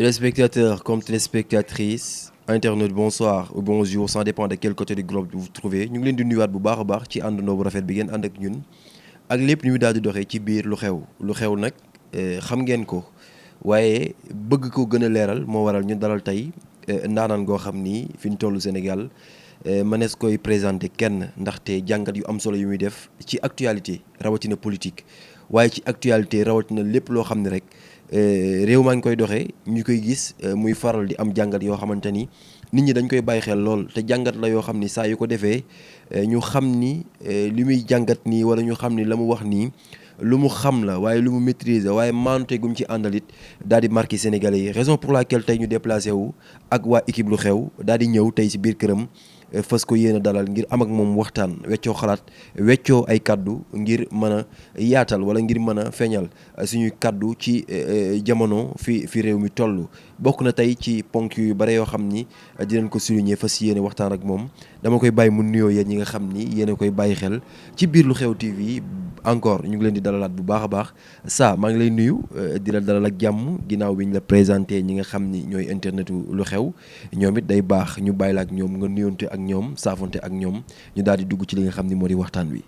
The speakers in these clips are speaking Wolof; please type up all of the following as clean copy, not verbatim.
Téléspectateurs comme téléspectatrices, internautes, bonsoir ou bonjour, ça dépend de quel côté du globe vous vous trouvez ñu ngi leen di nuyuwaat bu baax a baax ci àndandoo bu rafet bi ngeen ànd ak ñun ak lépp ñu daal di doxee ci biir lu xew nag xam ngeen ko waaye bëgg ko gën a leeral moo waral ñu dalal tey ndaanaan goo xam ni fi ñu tollu Sénégal mënees koy présenté kenn ndaxte jàngat yu am solo yu muy def ci actualité rawatina politique waaye ci actualité rawatina lépp loo xam ne rek. réew maa ngi koy doxee ñu koy gis muy faral di am jàngat yoo xamante ni nit ñi dañ koy bàyyi xel lool te jàngat la yoo xam ni saa yu ko defee ñu xam ni li muy jàngat nii wala ñu xam ni la mu wax nii lu mu xam la waaye lu mu maîtriser waaye maanute gum ci àndalit daal di marqué Sénégalais yi raison pour laquelle tey ñu déplacé wu ak waa équipe lu xew daal di ñëw tey si biir këram. fas ko yéen a dalal ngir am ak moom waxtaan weccoo xalaat weccoo ay kaddu ngir mën a yaatal wala ngir mën a feeñal suñuy kaddu ci jamono fi réew mi toll. bokk na tey ci ponk yu bare yoo xam ni dinañ ko souligner fas yéene waxtaan ak moom dama koy bàyyi mu nuyoo yéen ñi nga xam ni yéen a koy bàyyi xel ci biir lu xew TV encore ñu ngi leen di dalalaat bu baax a baax saa maa ngi lay nuyu di la dalal ak jàmm ginnaaw bi ñu la présenté ñi nga xam ni ñooy internetu lu xew ñoom it day baax ñu bàyyi la ak ñoom nga nuyoonte ak ñoom saafonte ak ñoom ñu daal di dugg ci li nga xam ni moo di waxtaan wi.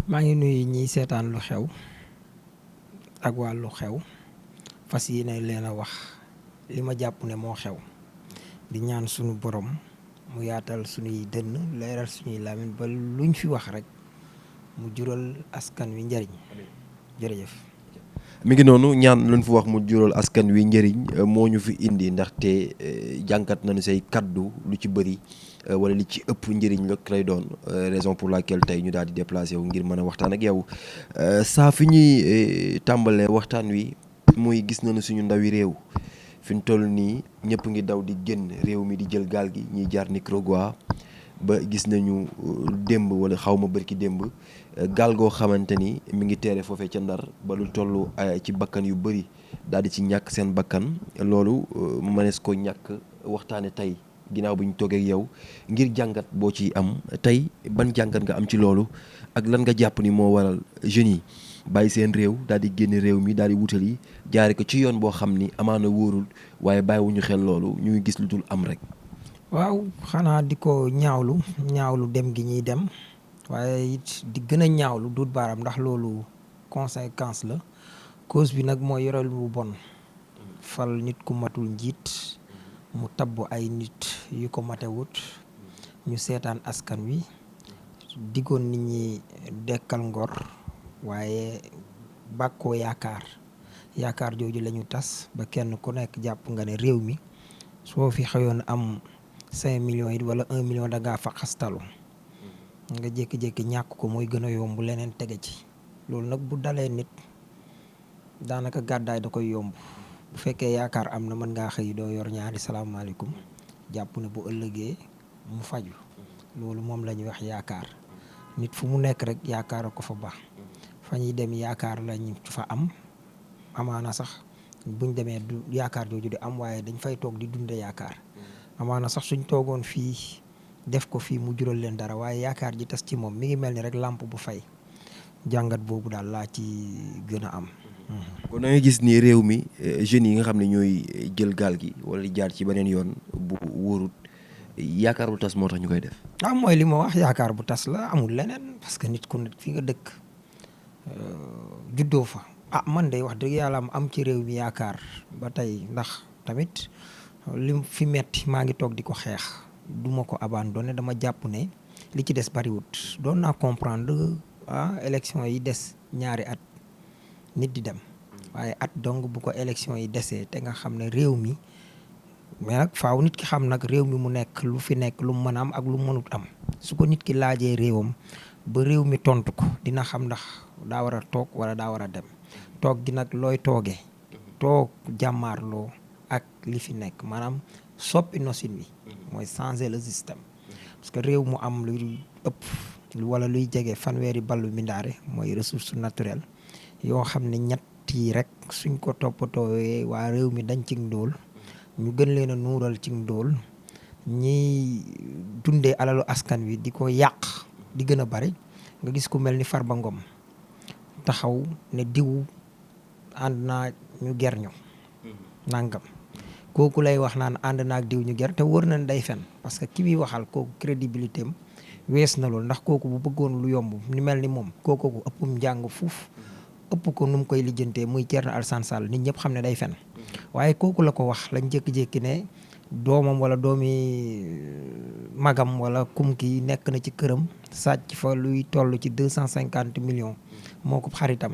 maa ngi nuyu ñiy seetaan lu xew ak waa lu xew fas yéene leen a wax li ma jàpp ne moo xew di ñaan suñu borom mu yaatal suñuy dënn leeral suñuy làmmiñ ba luñ fi wax rek mu jural askan wi njariñ jërëjëf. mi ngi noonu ñaan luñ fi wax mu jural askan wi njëriñ moo ñu fi indi ndaxte jànkat nañu say kaddu lu ci bëri wala li ci ëpp njëriñ la lay doon raison pour laquelle tey ñu daal di déplacé wu ngir mën a waxtaan ak yow saa fi ñuy tàmbalee waxtaan wi muy gis nañu suñu ndawi réew fi ñu toll nii ñëpp ngi daw di génn réew mi di jël gaal gi ñiy jaar Nicaragua ba gis nañu démb wala xaw ma bërki démb gaal goo xamante ni mi ngi teere foofee ca Ndar ba lu toll ci bakkan yu bëri daal di ci ñàkk seen bakkan loolu mënees ko ñàkk waxtaane tey ginnaaw bi ñu toogee ak yow ngir jàngat boo ci am tey ban jàngat nga am ci loolu ak lan nga jàpp ni moo waral jeunes yi bàyyi seen réew daal di génn réew mi daal di wutali jaare ko ci yoon boo xam ni amaana wóorul waaye bàyyiwuñu xel loolu ñu ngi gis lu dul am rek. waaw xanaa di ko ñaawlu dem gi ñuy dem waaye it di gën a ñaawlu duut baaraam ndax loolu conséquence la cause bi nag mooy yore lu bon fal nit ku matul njiit mu tabb ay nit yu ko matewut ñu seetaan askan wi diggoon nit ñi dekkal ngor waaye bàkkoo yaakaar jooju la ñu tas ba kenn ku nekk jàpp nga ne réew mi soo fi xëyoon am 5 millions yi wala 1 million da ngaa fa xastalu nga jékki-jékki ñàkk ko mooy gën a yomb leneen tege ci loolu nag bu dalee nit daanaka gàddaay da koy yomb bu fekkee yaakaar am na mën ngaa xëy doo yor ñaari salaamaaleykum jàpp ne bu ëllëgee mu faju loolu moom la ñuy wax yaakaar nit fu mu nekk rek yaakaar a ko fa baax fa ñuy dem yaakaar lañu fa am amaana sax buñ demee du yaakaar jooju di am waaye dañ fay toog di dunde yaakaar amaana sax suñ toogoon fii def ko fii mu jural leen dara waaye yaakaar ji tas ci moom mi ngi mel ni rek làmp bu fay jàngat boobu daal laa ci gën a am. kon da ngay gis ni réew mi jeunes yi nga xam ne ñooy jël gaal gi wala di jaar ci beneen yoon bu wóorut yaakaar bu tas moo tax ñu koy def. waaw mooy li ma wax yaakaar bu tas la amul leneen parce que nit ku nekk fi nga dëkk juddoo fa. man day wax dëgg yàlla am ci réew mi yaakaar ba tey ndax tamit lim fi metti maa ngi toog di ko xeex duma ko abandonné dama jàpp ne li ci des bariwut doon naa comprendre élection yi des ñaari at nit di dem waaye at donc bu ko élection yi desee te nga xam ne réew mi mais nag faaw nit ki xam nag réew mi mu nekk lu fi nekk lu mu mën a am ak lu mënut am su ko nit ki laajee réewam ba réew mi tontu ko dina xam ndax daa war a toog wala daa war a dem toog gi nag looy toogee toog jàmmaarloo ak li fi nekk maanaam soppi nosin wi mooy changer le système parce que réew mu am luy ëpp wala luy jege fanweeri ballu mindaare mooy ressource naturelle yoo xam ne ñett yi rek suñ ko toppatoowee waa réew mi dañ ci ndóol ñu gën leen a nuural ci ndóol ñiy dundee alalu askan wi di ko yàq di gën a bari nga gis ku mel ni Farba Ngom taxaw ne diw ànd naa ñu ger ñu nangam kooku lay wax naan ànd naag diw ñu ger te wër nañ day fen parce que ki muy waxal kooku crédibilité am wees na loolu ndax kooku bu bëggoon lu yomb ni mel ni moom kooku ko ëppum njàng fuuf ëpp ko nu mu koy lijjantee muy Thierno Alassane Sall nit ñëpp xam ne day fen waaye kooku la ko wax lañ jékki-jékki ne doomam wala doomi magam wala kum ki nekk na ci këram sàcc fa luy toll ci 250 millions moo ko xaritam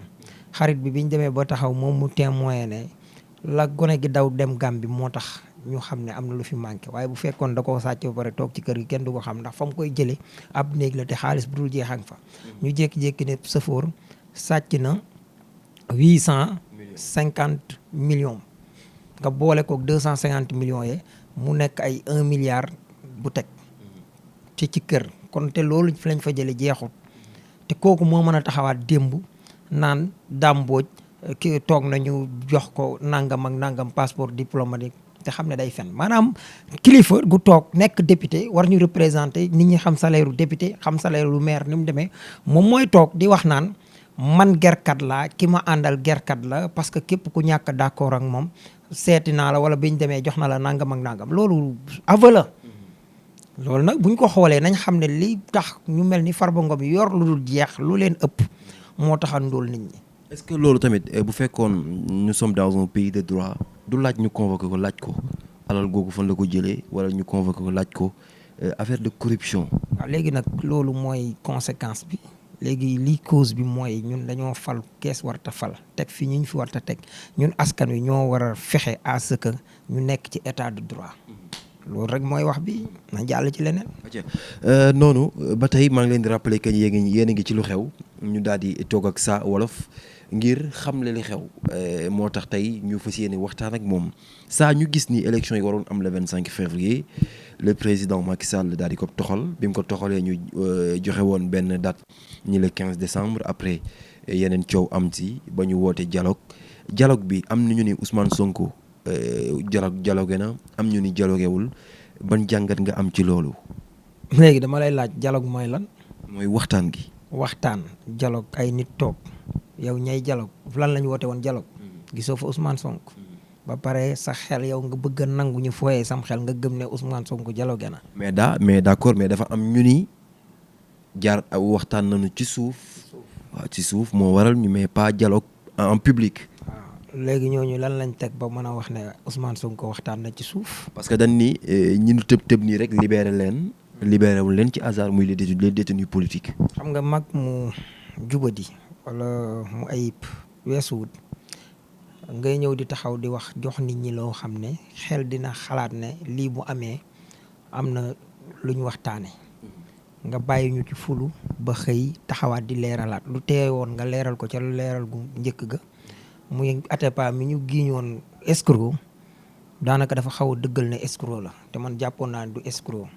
xarit bi biñ demee ba taxaw moom mu témoin ne la gone gi daw dem Gàmbi moo tax ñu xam ne am na lu fi manqué waaye bu fekkoon da koo sàcc ba pare toog ci kër gi kenn du ko xam ndax fa mu koy jëlee ab néeg la te xaalis bu dul jeexang fa ñu jékki-jékki ne sëfoor sàcc na 850 millions nga boole koog 250 millions yee mu nekk ay 1 milliard bu teg ci kër kon te loolu fi lañ fa jëlee jeexut te kooku moo mën a taxawaat démb naan dàmbooj ki toog nañu jox ko nangam ak nangam passeport diplomatique te xam ne day fen maanaam kilifa gu toog nekk député war ñu représenter nit ñi xam salaire u député xam salaire lu maire ni mu demee moom mooy toog di wax naan man gerkat laa ki ma àndal gerkat la parce que képp ku ñàkk d'accord ak moom seeti naa la wala biñ demee jox na la nangam ak nangam loolu aveu la loolu nag buñ ko xoolee nañ xam ne li tax ñu mel ni Farba Ngom yor lu dul jeex lu leen ëpp moo tax a ndóol nit ñi. est-ce que loolu tamit bu fekkoon nous sommes dans un pays de droit du laaj ñu convoqué ko laaj ko alal googu fan la ko jëlee wala ñu convoqué ko laaj ko affaire de corruption. waaw léegi nag loolu mooy conséquence bi léegi lii cause bi mooy ñun dañoo fal kees warta fal teg fi ñu fi warta teg ñun askan wi ñoo war a fexe à ce que ñu nekk ci état de droit loolu rek mooy wax bi na jàll ci leneen. noonu ba tey maa ngi leen di rappeler que yéen a ngi ci lu xew ñu daal di toog ak Saa Wolof ngir xamle li xew moo tax tey ñu fas yéene waxtaan ak moom saa ñu gis ni élection yi waroon am le 25 février le président Macky Sall daal di ko toxal bi mu ko toxalee ñu joxe woon benn date ni le 15 décembre après yeneen coow am ci ba ñu woote dialogue bi am na ñu ni Ousmane Sonko dialogue na am ñu ni dialoguewul ban jàngat nga am ci loolu. léegi dama lay laaj dialogue mooy lan. mooy waxtaan gi. waxtaan dialogue ay nit toog yow ñay dialogue lan la ñu woote woon dialogue gisoo fa Ousmane Sonko ba pare sa xel yow nga bëgg a nangu ñu fooyee sam xel nga gëm ne Ousmane Sonko dialogue na. mais d'accord mais dafa am ñu ni jaar waxtaan nañu ci suuf. waaw ci suuf moo waral ñu mais pas dialogue en public. waaw léegi ñooñu lan lañ teg ba mën a wax ne Ousmane Sonko waxtaan na ci suuf. parce que dañ ni ñi ñu tëb nii rek libéré wul leen ci hasard muy les détenus politiques. xam nga mag mu jubadi wala mu ayib weesuwut ngay ñëw di taxaw di wax jox nit ñi loo xam ne xel dina xalaat ne lii bu amee am na lu ñu waxtaane nga bàyyi ñu ci fulu ba xëy taxawaat di leeralaat lu teewoon nga leeral ko ca lu leeral gu njëkk ga muy Atepa mi ñu giiñoon escroc daanaka dafa xaw a dëggal ne escroc la te man jàppoon naa ne du escroc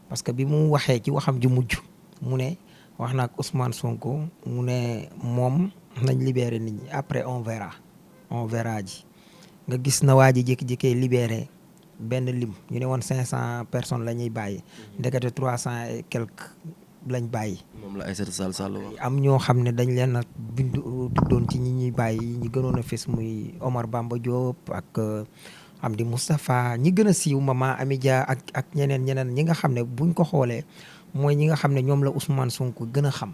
parce que bi mu waxee ci waxam ju mujj mu ne wax na ak Ousmane Sonko mu ne moom nañ libéré nit ñi après on verra ji nga gis na waa ji jékki-jékkee libéré benn lim ñu ne woon 500 personnes la ñuy bàyyi ndekete 300 et quelques lañ bàyyi. moom la Aïssata Tall Sall am ñoo xam ne dañ leen a bindu tuddoon ci ñi ñuy bàyyi ñi gënoon a fës muy Omar Bamba Diop ak Amdi Moustapha ñi gën a siiw Mama Amidia ak ñeneen ñi nga xam ne buñ ko xoolee mooy ñi nga xam ne ñoom la Ousmane Sonko gën a xam.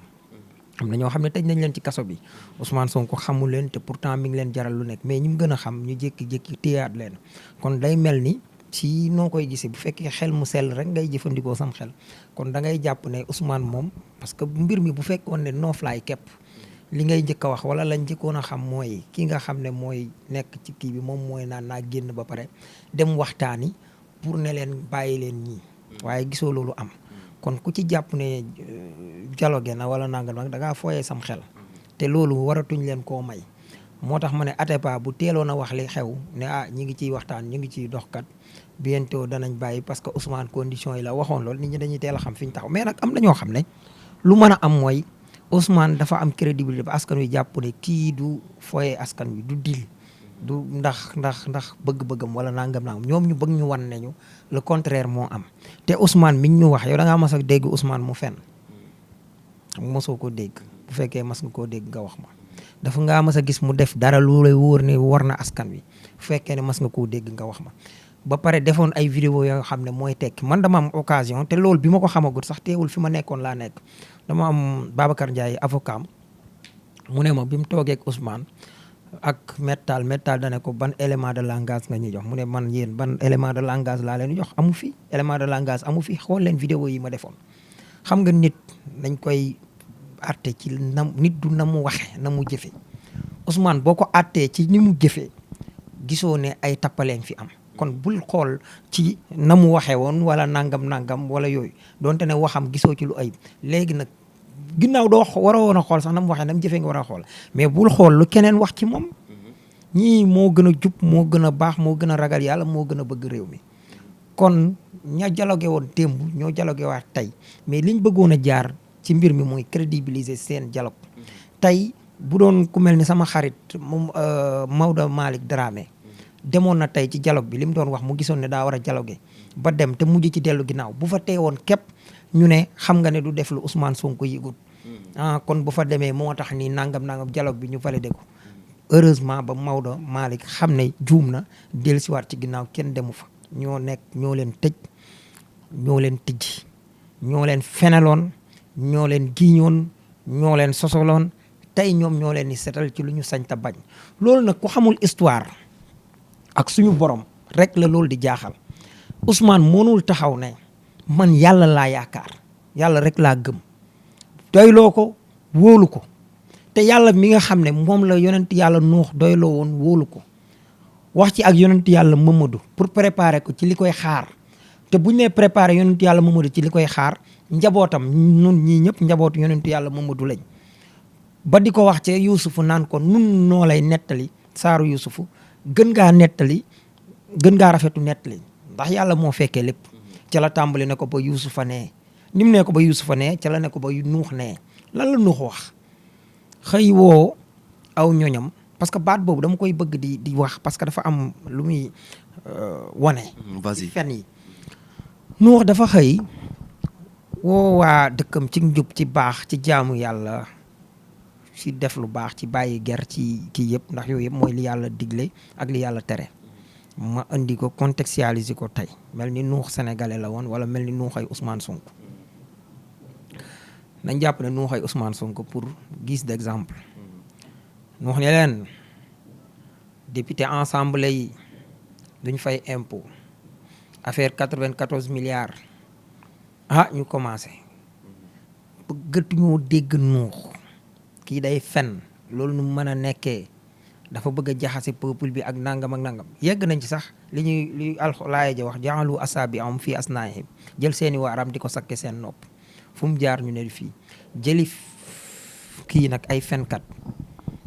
am na ñoo xam ne tëj nañ leen ci kaso bi Ousmane Sonko xamul leen te pourtant mi ngi leen jaral lu nekk mais ñi mu gën a xam ñu jékki-jékki téyaat leen kon day mel ni ci noo koy gisee bu fekkee xel mu sell rek ngay jëfandikoo sam xel kon da ngay jàpp ne Ousmane moom parce que mbir mi bu fekkoon ne nooflaay képp li ngay njëkk a wax wala lañ njëkkoon a xam mooy ki nga xam ne mooy nekk ci kii bi moom mooy naan naa génn ba pare dem waxtaani pour ne leen bàyyi leen ñii waaye gisoo loolu am kon ku ci jàpp ne dialogue na wala nangam nag da ngaa fooyee sam xel te loolu waratuñ leen koo may moo tax ma ne Atepa bu teeloon a wax li xew ne ñi ngi ciy waxtaan ñu ngi ciy doxkat bientôt danañ bàyyi parce que Ousmane conditions yi la waxoon lool nit ñi dañuy teel a xam fi ñu taxaw mais nag am na ñoo xam ne lu mën a am mooy Ousmane dafa am crédibilité ba askan wi jàpp ne kii du fooyee askan wi du dil du ndax bëgg-bëggam wala nangam ñoom ñu bëgg ñu wan ne ñu le contraire moo am te Ousmane miñ ñu wax yow da ngaa mas a dégg Ousmane mu fenn mosoo koo dégg bu fekkee mas nga koo dégg nga wax ma. dafa ngaa mas a gis mu def dara lu lay wóor ne war na askan wi bu fekkee ne mas nga koo dégg nga wax ma. ba pare defoon ay vidéo yoo xam ne mooy tekki man dama am occasion te loolu bi ma ko xamagut sax teewul fi ma nekkoon laa nekk dama am Babacar Ndiaye avocat mu ne ma bi mu toogee ak Ousmane ak métal dane ko ban élément de langage nga ñuy jox mu ne man yéen ban élément de langage laa leen jox amu fi élément de langage amu fi xool leen vidéo yi ma defoon. xam nga nit dañ koy àtte ci nit du na mu waxe na mu jëfe Ousmane boo ko àttee ci ni mu jëfee gisoo ne ay tappaleen fi am kon bul xool ci na mu waxee woon wala nangam wala yooyu donte ne waxam gisoo ci lu ayib léegi nag ginnaaw doo waroo woon a xool sax na mu waxee na mu jëfee nga war a xool mais bul xool lu keneen wax ci moom ñii moo gën a jub moo gën a baax moo gën a ragal yàlla moo gën a bëgg réew mi kon ña dialogué woon démb ñoo dialogué waat tey mais liñ bëggoon a jaar ci mbir mi mooy crédibiliser seen dialogue tey bu doon ku mel ni sama xarit moom Maodo Malick Dramé demoon na tey ci dialogue bi li mu doon wax mu gisoon ne daa war a dialogué ba dem te mujj ci dellu ginnaaw bu fa teewoon képp ñu ne xam nga ne du def lu Ousmane Sonko yëgut kon bu fa demee moo tax ni nangam dialogue bi ñu validé ko heureusement ba Maodo Malick xam ne juum na dellusiwaat ci ginnaaw kenn demu fa ñoo nekk ñoo leen tëj ñoo leen tijji ñoo leen fenaloon ñoo leen giiñoon ñoo leen sosoloon tey ñoom ñoo leen di setal ci lu ñu sañ ta bañ loolu nag ku xamul histoire ak suñu borom rek la loolu di jaaxal Ousmane mënul taxaw ne man yàlla laa yaakaar yàlla rek laa gëm doyloo ko wóolu ko te yàlla mi nga xam ne moom la yonent yàlla Nuux doyloo woon wóolu ko wax ci ak yonent yàlla Mamadou pour préparer ko ci li koy xaar te buñ nee préparer yonent yàlla Mamadou ci li koy xaar njabootam nun ñii ñëpp njabootu yonent yàlla Mamadou lañ ba di ko wax ci Yuusufu naan ko nun noo lay nettali saaru Yuusufu gën ngaa rafetu nettali ndax yàlla moo fekkee lépp ca la tàmbali ne ko ba Yuusufa nee ni mu ne ko ba Yuusufa nee ca la ne ko ba Nuux nee lan la Nuux wax xëy woo aw ñoñam parce que baat boobu dama koy bëgg di wax parce que dafa am lu muy wane vas-y fen yi Nuux dafa xëy woo waa dëkkam ci njub ci baax ci jaamu yàlla ci def lu baax ci bàyyi ger ci kii yëpp ndax yooyu yëpp mooy li yàlla digle ak li yàlla tere ma indi ko contextualiser ko tey mel ni Nuux sénégalais la woon wala mel ni Nuux ay Ousmane Sonko nañ jàpp ne Nuux ay Ousmane Sonko pour guise d'exemple Nuux ne leen député ensemble yi duñ fay impôt affaire 94 milliards ñu commencé bëggatuñoo dégg Nuux kii day fen loolu nu mën a nekkee dafa bëgg a jaxase peuple bi ak nangam yegg nañ ci sax li alxulaaya ja wax ja'alu asaabi'ahum fii asnaanihim jël seeni waaram di ko sakke seen nopp fu mu jaar ñu ne fii jëli kii nag ay fenkat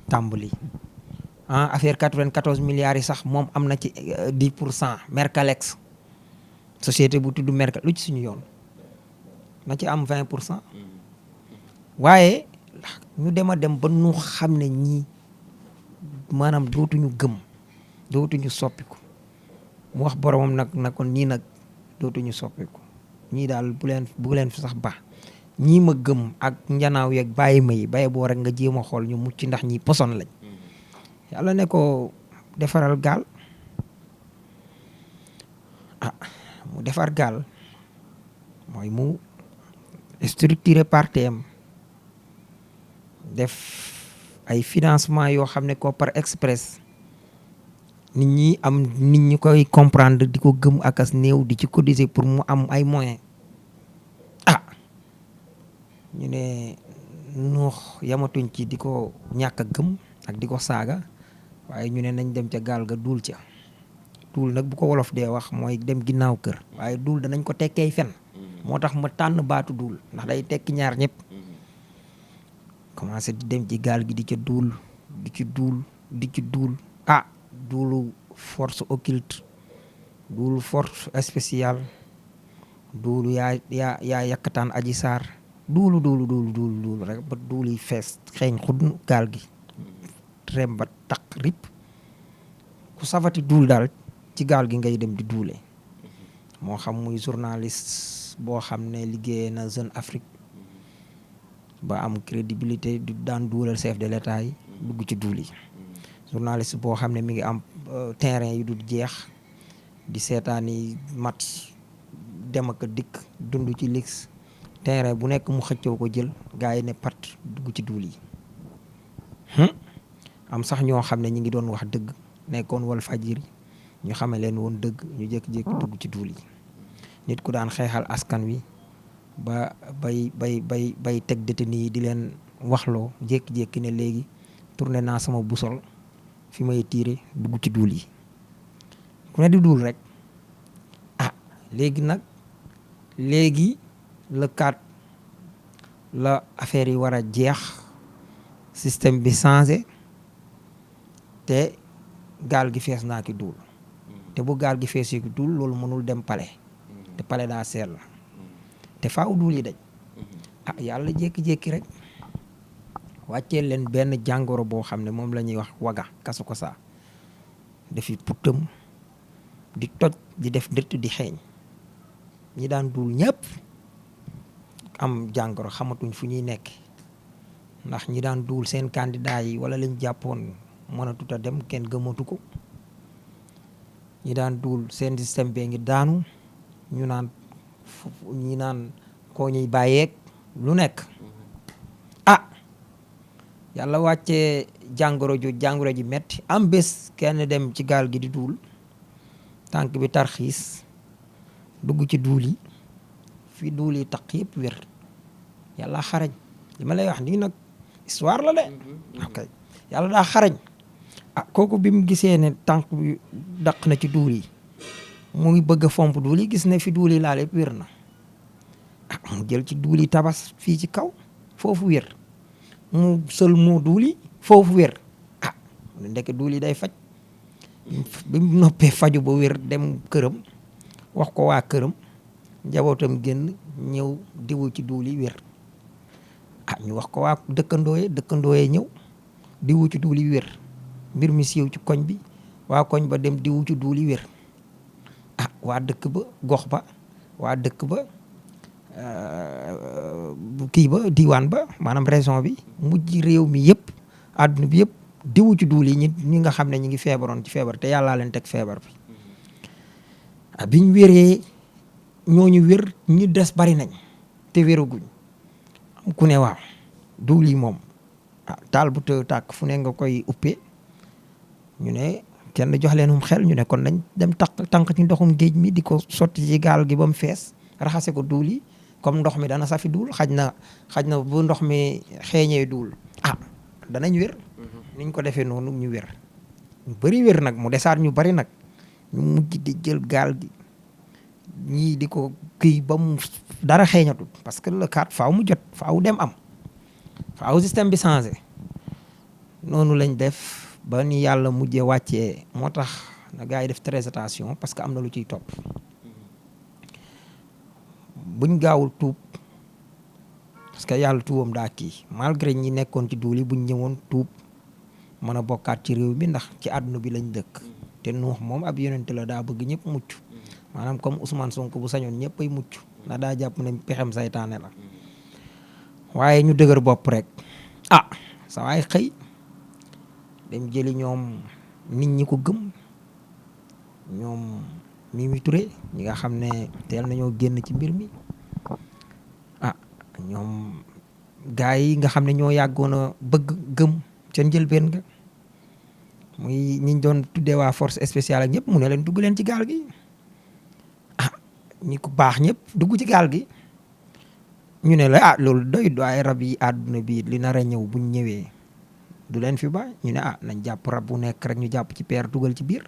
tàmbali affaire 94 milliards yi sax moom am na ci 10% Mercalex société bu tudd Mercal lu ci suñu yoon na ci am 20% waaye ñu dem a dem ba nu xam ne ñii maanaam dootuñu gëm dootuñu soppiku mu wax boromam nag kon nii nag dootuñu soppiku ñii daal bu leen fi sax ba ñii ma gëm ak njanaaw yeeg bàyyi ma yi bàyyi boo rek nga jéem a xool ñu mucc ndax ñi poson lañ yàlla ne ko defaral gaal mu defar gaal mooy mu structuré partem def ay financement yoo xam ne ko par express nit ñi koy comprendre di ko gëm ak as néew di ci cotiser pour mu am ay moyens ñu ne Nuux yamatuñ ci di ko ñàkk a gëm ak di ko saaga waaye ñu ne nañ dem ca gaal ga duul ca duul nag bu ko wolof dee wax mooy dem ginnaaw kër waaye duul danañ ko tekkee fen moo tax ma tànn baatu duul ndax day tekki ñaar ñëpp commencé di dem ci gaal gi di ca duul di ci duul duulu force occulte duulu force spéciale duulu yaa yakkataan aji saar duulu rek ba duul yi fees xeeñ xudn gaal gi rem ba taq rip ku safati duul daal ci gaal gi ngay dem di duule moo xam muy journaliste boo xam ne liggéeyee na Jeune Afrique ba am crédibilité du daan duulal chef de l'état yi dugg ci duul yi journaliste boo xam ne mi ngi am terrain yu dul jeex di seetaani match dem ak dikk dund ci lix terrain bu nekk mu xëccoo ko jël gars yi ne pat dugg ci duul yi am sax ñoo xam ne ñi ngi doon wax dëgg nekkoon wal fajiri ñu xame leen woon dëgg ñu jékki-jékki dugg ci duul yi nit ku daan xeexal askan wi ba bay teg détenu yi di leen waxloo jékki-jékki ne léegi tourné naa sama busol fi may tiire dugg ci duul yi ku ne di duul rek léegi le 4 la affaire yi war a jeex système bi changé te gaal gi fees naa ki duul te bu gaal gi fees ki duul loolu mënul dem palais te palais daa seer la te faaw duul yi daj yàlla jékki-jékki rek wàccee leen benn jàngoro boo xam ne moom la ñuy wax waga kasu ko saa dafi puttam di toj di def dëtt di xeeñ ñi daan duul ñëpp am jàngoro xamatuñ fu ñuy nekk ndax ñi daan duul seen candidat yi wala lañ jàppoon mënatut a dem kenn gëmatu ko ñi daan duul seen système bee ngi daanu ñu naan koo ñuy bàyyeeg lu nekk yàlla wàccee jàngoro ji metti am bés kenn dem ci gaal gi di duul tànk bi tarxiis dugg ci duul yi fi duul yi taq yëpp wér yàlla xarañ li ma lay wax nii nag histoire la de ok yàlla daa xarañ kooku bi mu gisee ne tànk bi daq na ci duul yi mu ngi bëgg a fomp duul yi gis ne fi duul yi laal yëpp wér na mu jël ci duul yi tabas fii ci kaw foofu wér mu sël moo duul yi foofu wér ndeke duul yi day faj bi mu noppee faju ba wér dem këram wax ko waa këram njabootam génn ñëw diwu ci duul yi wér ñu wax ko waa dëkkandoo yee ñëw diwu ci duul yi wér mbir mi siiw ci koñ bi waa koñ ba dem diwu ci duul yi wér waa dëkk ba gox ba waa dëkk ba kii ba diwaan ba maanaam région bi mujj réew mi yëpp àdduna bi yëpp diwu ci duul yi ñi nga xam ne ñi ngi feebaroon ci feebar te yàllaa leen teg feebar bi biñ wéree ñooñu wér ñu des bari nañ te wéraguñ am ku ne waaw duul yi moom taal bu tëw tàkk fu ne nga koy uppee ñu ne kenn jox leen xel ñu ne kon nañ dem tànk ci ndoxum géej mi di ko sotti ci gaal gi ba mu fees raxase ko duul yi comme ndox mi dana safi duul xaj na bu ndox mi xeeñee duul danañ wér niñ ko defee noonu ñu wér ñu bëri wér nag mu desaat ñu bari nag ñu mujj di jël gaal gi ñii di ko kii ba mu dara xeeñatul parce que le 4 faaw mu jot faaw dem am faaw système bi changé noonu lañ def ba ni yàlla mujjee wàccee moo tax na gars yi def très attention parce que am na lu ciy topp buñ gaawul tuub parce que yàlla tuubam daa kii malgré ñi nekkoon ci duul yi buñ ñëwoon tuub mën a bokkaat ci réew mi ndax ci àdduna bi lañ dëkk te Nuux moom ab yonent la daa bëgg ñëpp mucc maanaam comme Ousmane Sonko bu sañoon ñëpp ay mucc ndax daa jàpp ne pexem saytaane la waaye ñu dëgër bopp rek sa waay xëy dem jëli ñoom nit ñi ko gëm ñoom Mimi Touré ñi nga xam ne teel nañoo génn ci mbir mi ñoom gars yi nga xam ne ñoo yàggoon a bëgg gëm ca njëlbeen nga muy ñi doon tuddee waa force spéciale ak ñëpp mu ne leen dugg leen ci gaal gi ñi ko baax ñëpp dugg ci gaal gi ñu ne la loolu doy waaye rab yi àdduna bi li nar a ñëw buñ ñëwee du leen fi ba ñu ne nañ jàpp rab bu nekk rek ñu jàpp ci peer dugal ci biir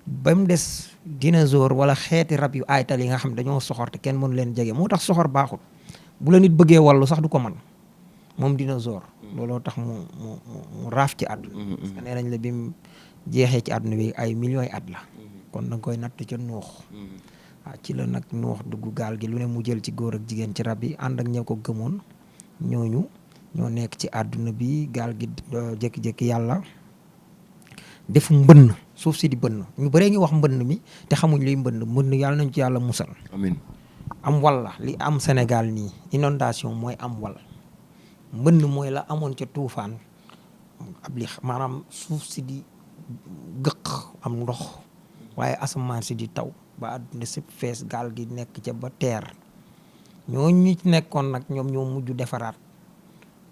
ba mu des dinosaure wala xeeti rab yu aytal yi nga xam dañoo soxor te kenn mënu leen jege moo tax soxor baaxul bu la nit bëggee wallu sax du ko man moom dinosaure looloo tax mu raaf ci àdduna parce que nee nañ la bi mu jeexee ci àdduna bi ay millions at la kon da nga koy natt ca Nuux ci la nag Nuux dugg gaal gi lu ne mu jël ci góor ak jigéen ci rab yi ànd ak ña ko gëmoon ñooñu ñoo nekk ci àdduna bi gaal gi jékki-jékki yàlla def mbënn suuf si di bënn ñu bëree ngi wax mbënn mi te xamuñ luy mbënn yàlla nañ ci yàlla musal amiin am wal la li am Sénégal nii inondation mooy am wal mbënn mooy la amoon ca tuufaan ab li maanaam suuf si di gëq am ndox waaye asamaan si di taw ba àdduna sépp fees gaal gi nekk ca ba teer ñooñu ci nekkoon nag ñoom ñoo mujj defaraat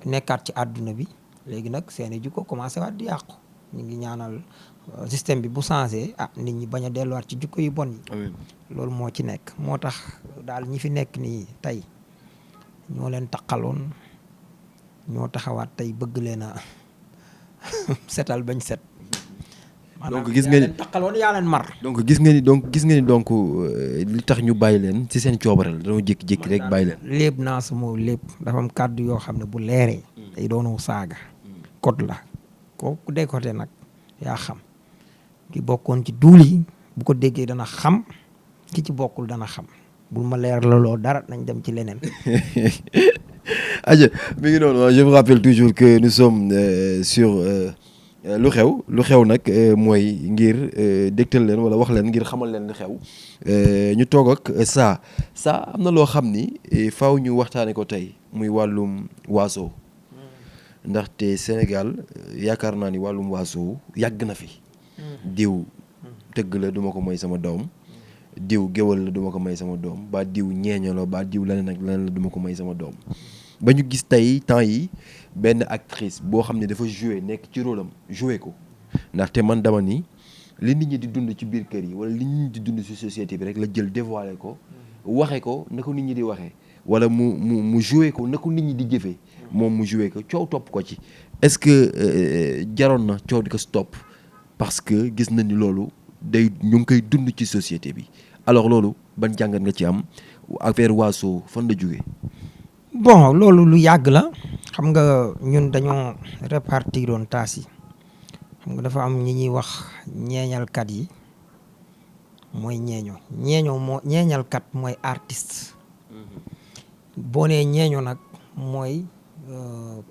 nekkaat ci àdduna bi léegi nag seeni jikko commencé waat di yàqu ñu ngi ñaanal système bi bu changé nit ñi bañ a delluwaat ci jikko yu bon yi. amiin. loolu moo ci nekk moo tax daal ñi fi nekk nii tey ñoo leen taqaloon ñoo taxawaat tey bëgg leen a setal bañ set. donc gis nga ni taqaloon yaa leen mar. donc gis nga ni li tax ñu bàyyi leen ci seen coobare la dañoo jékki-jékki rek bàyyi leen. lépp naa sama lépp dafa am kàddu yoo xam ne bu leeree. day doonoo saaga. code la kooku décoté nag yaa xam ki bokkoon ci duul yi bu ko déggee dana xam ki ci bokkul dana xam bul ma leer la loo dara nañ dem ci leneen. aja mi ngi noonu je vous rappelle toujours que nous sommes sur lu xew nag mooy ngir dégtal leen wala wax leen ngir xamal leen lu xew ñu toog ak saa am na loo xam ni faaw ñu waxtaane ko tey muy wàllum waaso ndaxte Sénégal yaakaar naa ni wàllum waaso yàgg na fi. diw tëgg la duma ko may sama doom diw géwal la duma ko may sama doom ba diw ñeeño la ba diw leneen ak leneen la duma ko may sama doom ba ñu gis tey temps yi benn actrice boo xam ne dafa joué nekk ci rôle am joué ko ndaxte man dama ni li nit ñi di dund ci biir kër yi wala li nit ñi di dund ci société bi rek la jël dévoilé ko waxe ko na ko nit ñi di waxee wala mu joué ko na ko nit ñi di jëfee moom mu joué ko coow topp ko ci est-ce que jaroon na coow di ko stop parce que gis na ni loolu ñu ngi koy dund ci société bi alors loolu ban jàngat nga ci am affaire waaso fan la jógee. bon loolu lu yàgg la xam nga ñun dañoo répartiroon taas yi xam nga dafa am ñi ñuy wax ñeeñalkat yi mooy ñeeñalkat mooy artiste boo nee ñeeño nag mooy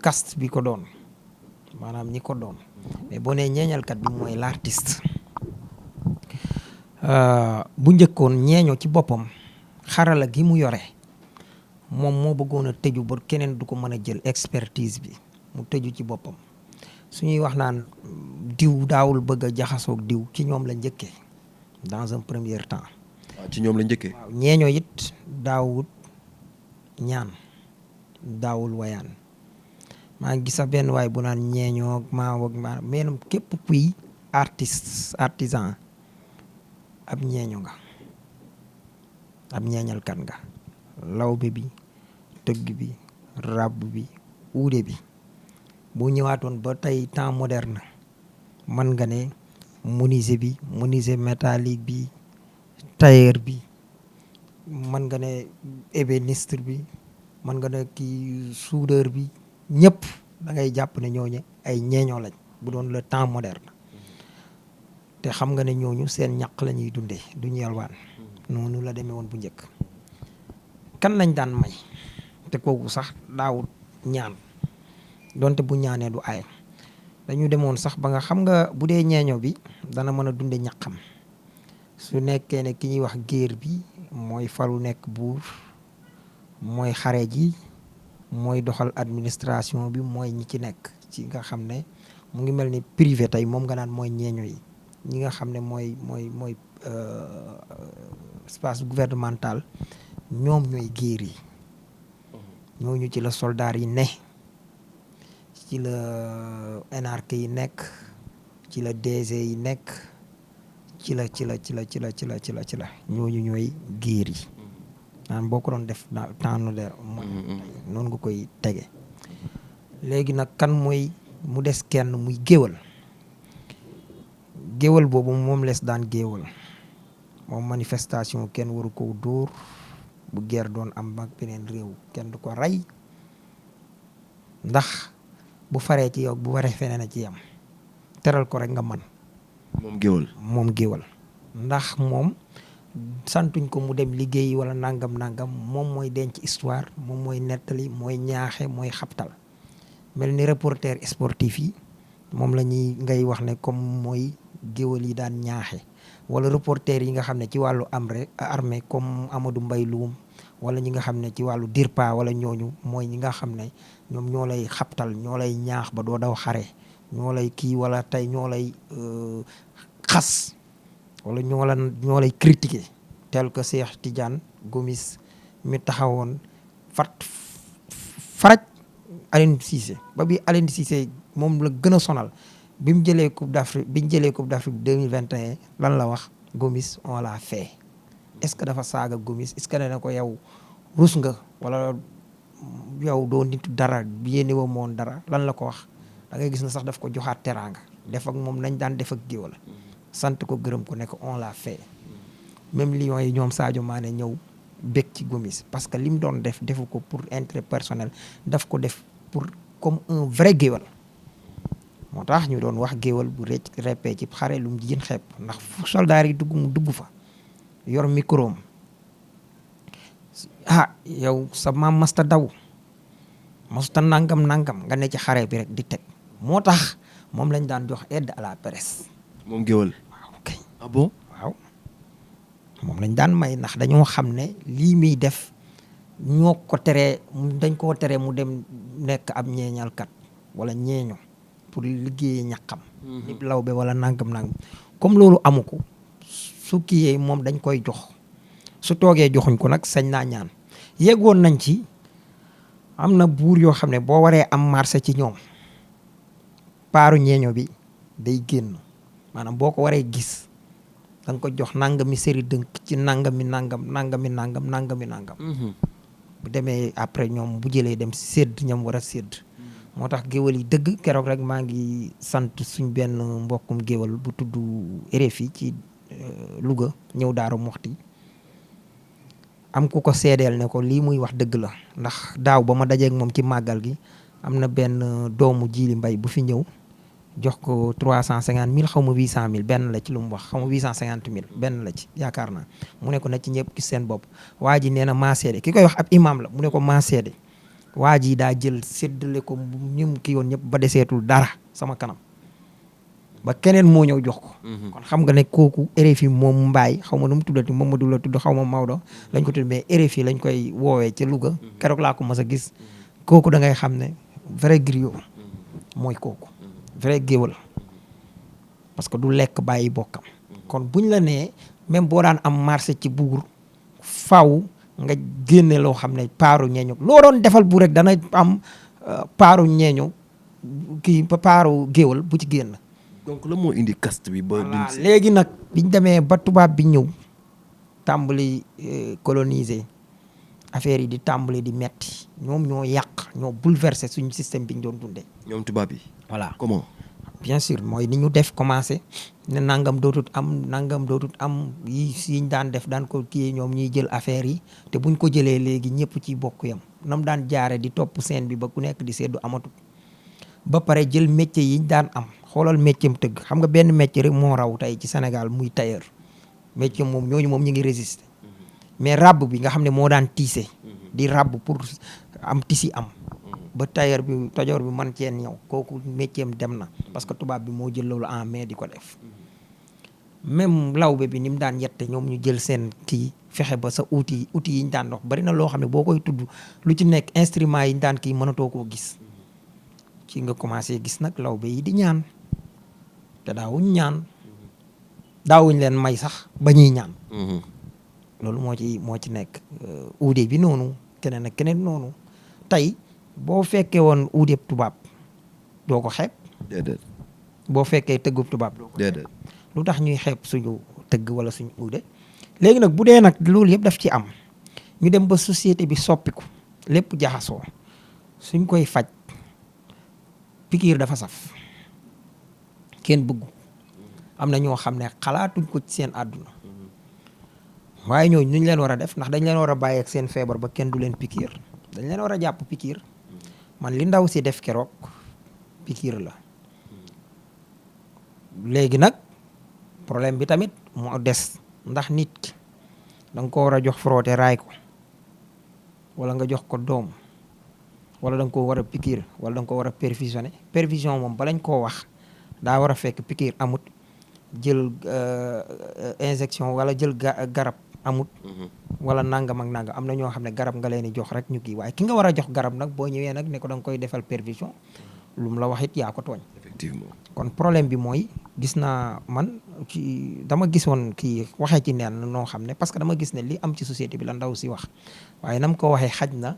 caste bi ko doon maanaam ñi ko doon mais boo nee ñeeñalkat bi mooy l'artiste bu njëkkoon ñeeño ci boppam xarala gi mu yore moom moo bëggoon a tëju ba keneen du ko mën a jël expertise bi mu tëju ci boppam suñuy wax naan diw daawul bëgg a jaxasoog diw ci ñoom la njëkkee dans un premier temps. waaw ci ñoom la njëkkee. waaw ñeeño it daawut ñaan daawul wayaan maa ngi gis sax benn waay bu naan ñeeñoo maa meenam képp kuy artisan ab ñeeño nga ab ñeeñalkat nga lawbe bi tëgg bi ràbb bi uude bi boo ñëwaatoon ba tey temps moderne man nga ne menuisier métallique bi tailleur bi man nga ne ébéniste bi man nga ne kii soudeur bi ñëpp da ngay jàpp ne ñooñu ay ñeeñoo lañ bu doon le temps moderne te xam nga ne ñooñu seen ñaq la ñuy dundee du ñu yalwaan noonu la demee woon bu njëkk kan lañ daan may te kooku sax daawut ñaan donte bu ñaanee du aay dañu demoon sax ba nga xam nga bu dee ñeeño bi dana mën a dunde ñaqam su nekkee ne ki ñuy wax géer bi mooy falu nekk buur mooy xare ji mooy doxal administration bi mooy ñi ci nekk ci nga xam ne mu ngi mel ni privé tey moom nga naan mooy ñeeño yi ñi nga xam ne mooy espace gouvernemental ñoom ñooy géer yi ñooñu ci la soldaar yi ne ci la énarque yi nekk ci la DG yi nekk ci la ñooñu ñooy géer yi naan boo ko doon def temps noonu nga koy tege léegi nag kan mooy mu des kenn muy géwal boobu moom lees daan géwal moom manifestation kenn waru ko dóor bu guerre doon am ak beneen réew kenn du ko rey ndax bu faree ci yow bu waree feneen a ci yam teral ko rek nga man moom géwal ndax moom santuñ ko mu dem liggéey wala nangam moom mooy denc histoire moom mooy nettali mooy ñaaxe mooy xabtal mel ni reporter sportif yi moom la ñuy ngay wax ne comme mooy géwal yi daan ñaaxe wala reporter yi nga xam ne ci wàllu armée comme Amadou Mbaye Loum wala ñi nga xam ne ci wàllu dirpa wala ñooñu mooy ñi nga xam ne ñoom ñoo lay xabtal ñoo lay ñaax ba doo daw xare ñoo lay kii wala tey ñoo lay xas wala ñoo lay critiquer tel que Cheikh Tidiane Gomis mi taxawoon faraj Aliou Cissé ba bi Aliou Cissé moom la gën a sonal bi mu jëlee coupe d'Afrique bi ñu jëlee coupe d'Afrique 2021 lan la wax Gomis on l'a fait est-ce que dafa saaga Gomis est-ce que ne ko yow rus nga wala yow doo nitu dara yéene woo moon dara lan la ko wax da ngay gis na sax daf ko joxaat teraanga def ak moom nañ daan def ak géwal sant ko gërëm ko ne ko on l'a fait même Lions yi ñoom Sadio Mané ñëw bég ci Gomis parce que li mu doon defu ko pour intérêt personnel daf ko def pour comme un vrai géwal moo tax ñu doon wax géwal bu reppee ci xare lu mu jigéen xeeb ndax fu soldaar yi dugg mu dugg fa yor micro yow sa maam masta daw masta nangam nga ne ci xare bi rek di teg moo tax moom lañ daan jox aide à la presse. moom géwal. waaw kay. ah bon. waaw moom lañ daan may ndax dañoo xam ne lii muy def ñoo ko teree dañ koo teree mu dem nekk ab ñeeñalkat wala ñeeño pour liggéeyee ñaqam. nit lawbe wala nangam comme loolu amu ko su kiyee moom dañ koy jox su toogee joxuñ ko nag sañ naa ñaan yeggoon nañ ci am na buur yoo xam ne boo waree am marché ci ñoom paaru ñeeño bi day génn maanaam boo ko waree gis da nga ko jox nangami séri dënk ci nangami nangam. bu demee après ñoom bu jëlee dem sédd ñam war a sédd. moo tax géwal yi dëgg keroog rek maa ngi sant suñ benn mbokkum géwal bu tudd RFI ci Louga ñëw Daaru Moxti am ku ko seedeel ne ko lii muy wax dëgg la ndax daaw ba ma dajeeg moom ci màggal gi am na benn doomu Jili Mbay bu fi ñëw jox ko 350 000 xaw ma 800 000 benn la ci lu mu wax xaw ma 850 000 benn la ci yaakaar naa mu ne ko na ci ñëpp gis seen bopp waa ji nee na maa seede ki koy wax ab imam la mu ne ko maa seede waa ji daa jël séddale ko ñum ki yoon ñëpp ba deseetul dara sama kanam ba keneen moo ñëw jox ko. kon xam nga ne kooku RFI moom Mbaye xaw ma nu mu tuddati Mamadou la tudd xaw ma Maodo lañ ko tudd mais RFI lañ koy woowee ca Louga keroog laa ko mas a gis kooku da ngay xam ne vrai griot mooy kooku vrai géwal parce que du lekk bàyyi bokkam. kon buñ la nee même boo daan am marché ci buur faw nga génne loo xam ne paaru ñeeño loo doon defal bu rek dana am paaru ñeeño kii paaru géwal bu ci génn. donc la moo indi caste bi ba. léegi nag biñ demee ba tubaab bi ñëw tàmbali coloniser affaire yi di tàmbali di metti ñoom ñoo yàq ñoo bouleversé suñu système bi ñu doon dundee. ñoom tubaab yi. voilà comment. bien sûr mooy ni ñu def commencé ne nangam dootut am yiñ daan def daan ko kii ñoom ñuy jël affaire yi te buñ ko jëlee léegi ñëpp ci bokk yam nam daan jaare di topp scène bi ba ku nekk di seddu amatul ba pare jël métier yiñ daan am xoolal métier am tëgg xam nga benn métier rek moo raw tey ci Sénégal muy tailleur métier moom ñooñu moom ñu ngi résister mais ràbb bi nga xam ne moo daan tiise di ràbb pour am tisi am ba tailleur bi tajoor bi man ceen ñëw kooku métier am dem na parce que tubaab bi moo jël loolu en main di ko def même lawbe bi ni mu daan yette ñoom ñu jël seen kii fexe ba sa outil yi ñu daan dox bari na loo xam ne boo koy tudd lu ci nekk instrument yi ñu daan kii mënatoo koo gis ci nga commencé gis nag lawbe yi di ñaan te daawuñ leen may sax ba ñuy ñaan loolu moo ci nekk uude bi noonu keneen ak keneen noonu tey boo fekkee woon uude tubaab doo ko xeeb. déedéet. boo fekkee tëggub tubaab doo ko xeeb. déedéet. lu tax ñuy xeeb suñu tëgg wala suñu uude léegi nag bu dee nag loolu yëpp daf ci am ñu dem ba société bi soppiku lépp jaxasoo suñ koy faj pikiir dafa saf kenn bëggu am na ñoo xam ne xalaatuñ ko ci seen àdduna waaye ñooñu nuñ leen war a def ndax dañ leen war a bàyyi ak seen feebar ba kenn du leen pikiir dañ leen war a jàpp pikiir man li ndaw si def keroog pikiir la léegi nag problème bi tamit moo des ndax nit ki da nga ko war a jox frotté raay ko wala nga jox ko doom wala da nga ko war a pikiir wala da nga ko war a perfusionné perfusion moom balañ koo wax daa war a fekk pikiir amut jël injection wala jël garab amut wala nangam ak nangam am na ñoo xam ne garab nga leen di jox rek ñu kii waaye ki nga war a jox garab nag boo ñëwee nag ne ko da nga koy defal perfusion lu mu la wax it yaa ko tooñ. effectivement. kon problème bi mooy gis naa man dama gisoon kii waxee ci neen noo xam ne parce que dama gis ne li am ci société bi la ndaw si wax waaye nam ko waxee xaj na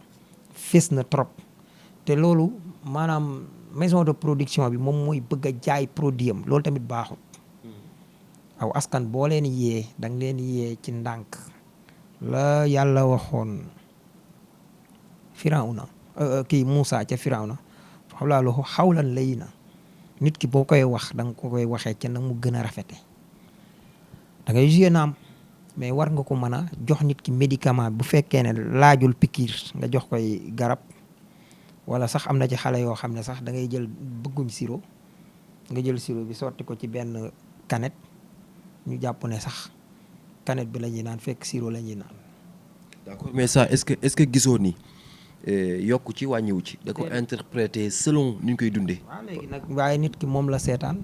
fés na trop te loolu maanaam maison de production bi moom mooy bëgg a jaay produit am loolu tamit baaxul. aw askan boo leen yee da nga leen yee ci ndànk la yàlla waxoon Firawna kii Moussa ca Firawna xawlaa lu xawlan lay na nit ki boo koy wax da nga ko koy waxee ca na mu gën a rafete da ngay joué naam mais war nga ko mën a jox nit ki médicament bu fekkee ne laajul pikiir nga jox koy garab wala sax am na ci xale yoo xam ne sax da ngay jël bëgguñ sirop nga jël sirop bi sotti ko ci benn canette ñu jàpp ne sax canette bi la ñuy naan fekk sirop la ñuy naan. d'accord mais ça est-ce que gisoo ni yokku ci wàññiwu ci. da ko interpréter selon ni ñu koy dundee. waaw léegi nag waaye nit ki moom la seetaan